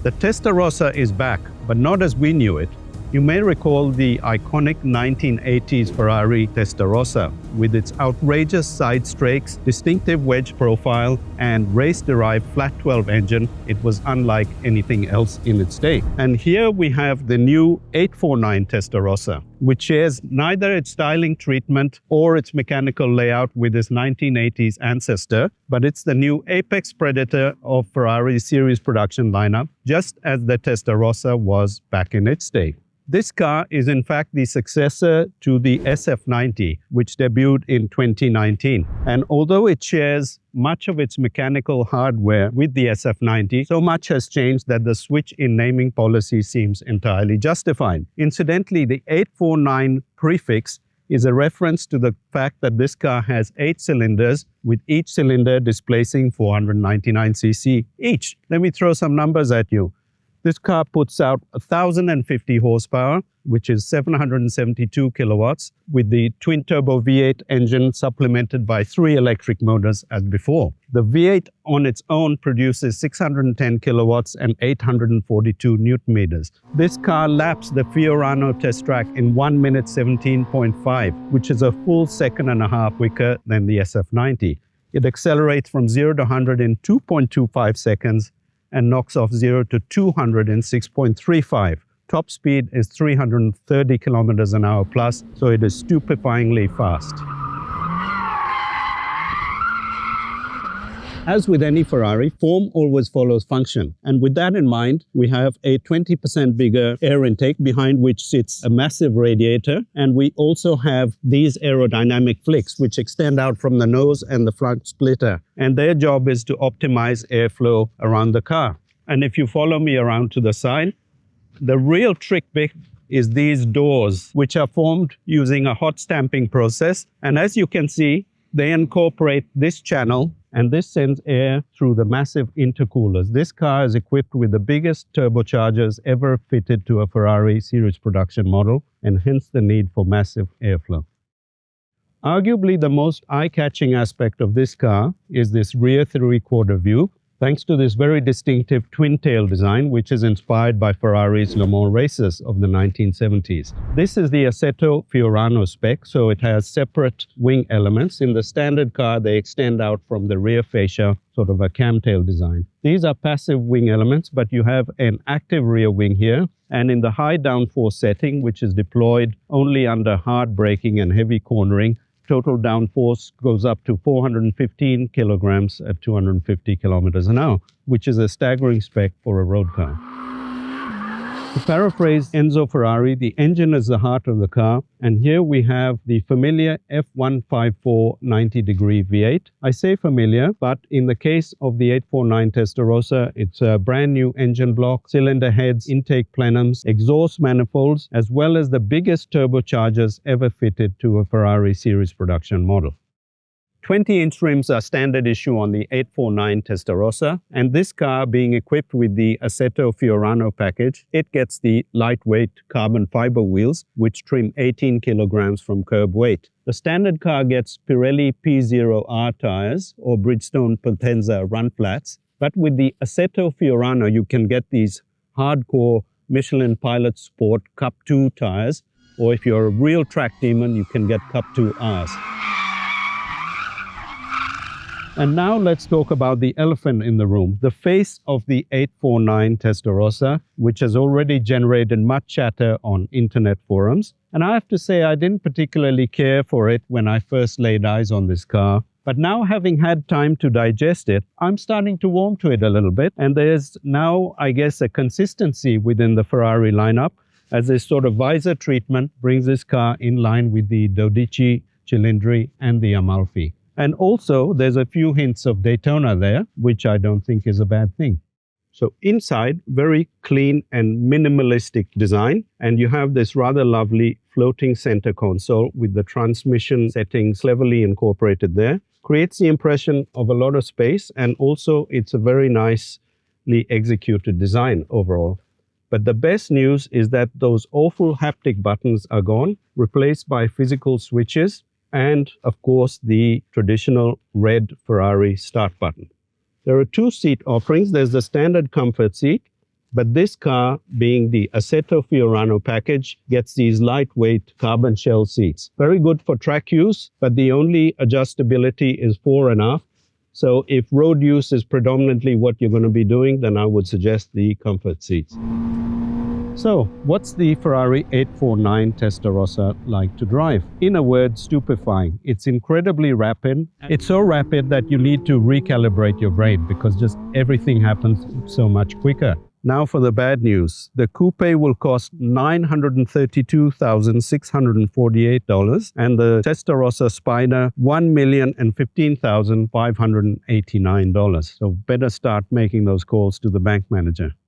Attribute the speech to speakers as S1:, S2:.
S1: The Testarossa is back, but not as we knew it. You may recall the iconic 1980s Ferrari Testarossa with its outrageous side strakes, distinctive wedge profile, and race-derived flat 12 engine. It was unlike anything else in its day. And here we have the new 849 Testarossa, which shares neither its styling treatment or its mechanical layout with its 1980s ancestor, but it's the new apex predator of Ferrari's series production lineup, just as the Testarossa was back in its day. This car is in fact the successor to the SF90, which debuted in 2019. And although it shares much of its mechanical hardware with the SF90, so much has changed that the switch in naming policy seems entirely justified. Incidentally, the 849 prefix is a reference to the fact that this car has 8 cylinders, with each cylinder displacing 499 cc each. Let me throw some numbers at you. This car puts out 1,050 horsepower, which is 772 kilowatts, with the twin-turbo V8 engine supplemented by 3 electric motors as before. The V8 on its own produces 610 kilowatts and 842 newton meters. This car laps the Fiorano test track in 1 minute 17.5, which is a full second and a half quicker than the SF90. It accelerates from 0 to 100 in 2.25 seconds, and knocks off 0 to 200 in 6.35. Top speed is 330 kilometers an hour plus, so it is stupefyingly fast. As with any Ferrari, form always follows function. And with that in mind, we have a 20% bigger air intake behind which sits a massive radiator. And we also have these aerodynamic flicks, which extend out from the nose and the front splitter. And their job is to optimize airflow around the car. And if you follow me around to the side, the real trick bit is these doors, which are formed using a hot stamping process. And as you can see, they incorporate this channel, and this sends air through the massive intercoolers. This car is equipped with the biggest turbochargers ever fitted to a Ferrari series production model, and hence the need for massive airflow. Arguably the most eye-catching aspect of this car is this rear three-quarter view, thanks to this very distinctive twin-tail design, which is inspired by Ferrari's Le Mans races of the 1970s. This is the Assetto Fiorano spec, so it has separate wing elements. In the standard car, they extend out from the rear fascia, sort of a camtail design. These are passive wing elements, but you have an active rear wing here. And in the high downforce setting, which is deployed only under hard braking and heavy cornering, total downforce goes up to 415 kilograms at 250 kilometers an hour, which is a staggering spec for a road car. To paraphrase Enzo Ferrari, the engine is the heart of the car, and here we have the familiar F154 90-degree V8. I say familiar, but in the case of the 849 Testarossa, it's a brand new engine block, cylinder heads, intake plenums, exhaust manifolds, as well as the biggest turbochargers ever fitted to a Ferrari series production model. 20-inch rims are standard issue on the 849 Testarossa, and this car being equipped with the Assetto Fiorano package, it gets the lightweight carbon fiber wheels, which trim 18 kilograms from curb weight. The standard car gets Pirelli P0R tires or Bridgestone Potenza run flats, but with the Assetto Fiorano, you can get these hardcore Michelin Pilot Sport Cup 2 tires, or if you're a real track demon, you can get Cup 2Rs. And now let's talk about the elephant in the room, the face of the 849 Testarossa, which has already generated much chatter on internet forums. And I have to say, I didn't particularly care for it when I first laid eyes on this car. But now, having had time to digest it, I'm starting to warm to it a little bit. And there's now, I guess, a consistency within the Ferrari lineup, as this sort of visor treatment brings this car in line with the Dodici, Cilindri, and the Amalfi. And also, there's a few hints of Daytona there, which I don't think is a bad thing. So inside, very clean and minimalistic design. And you have this rather lovely floating center console with the transmission settings cleverly incorporated there. Creates the impression of a lot of space, and also it's a very nicely executed design overall. But the best news is that those awful haptic buttons are gone, replaced by physical switches, and of course the traditional red Ferrari start button. There are two seat offerings. There's the standard comfort seat, but this car, being the Assetto Fiorano package, gets these lightweight carbon shell seats. Very good for track use, but the only adjustability is fore and aft. So if road use is predominantly what you're going to be doing, then I would suggest the comfort seats. So, what's the Ferrari 849 Testarossa like to drive? In a word, stupefying. It's incredibly rapid. It's so rapid that you need to recalibrate your brain because just everything happens so much quicker. Now for the bad news. The coupe will cost $932,648 and the Testarossa Spider $1,015,589. So better start making those calls to the bank manager.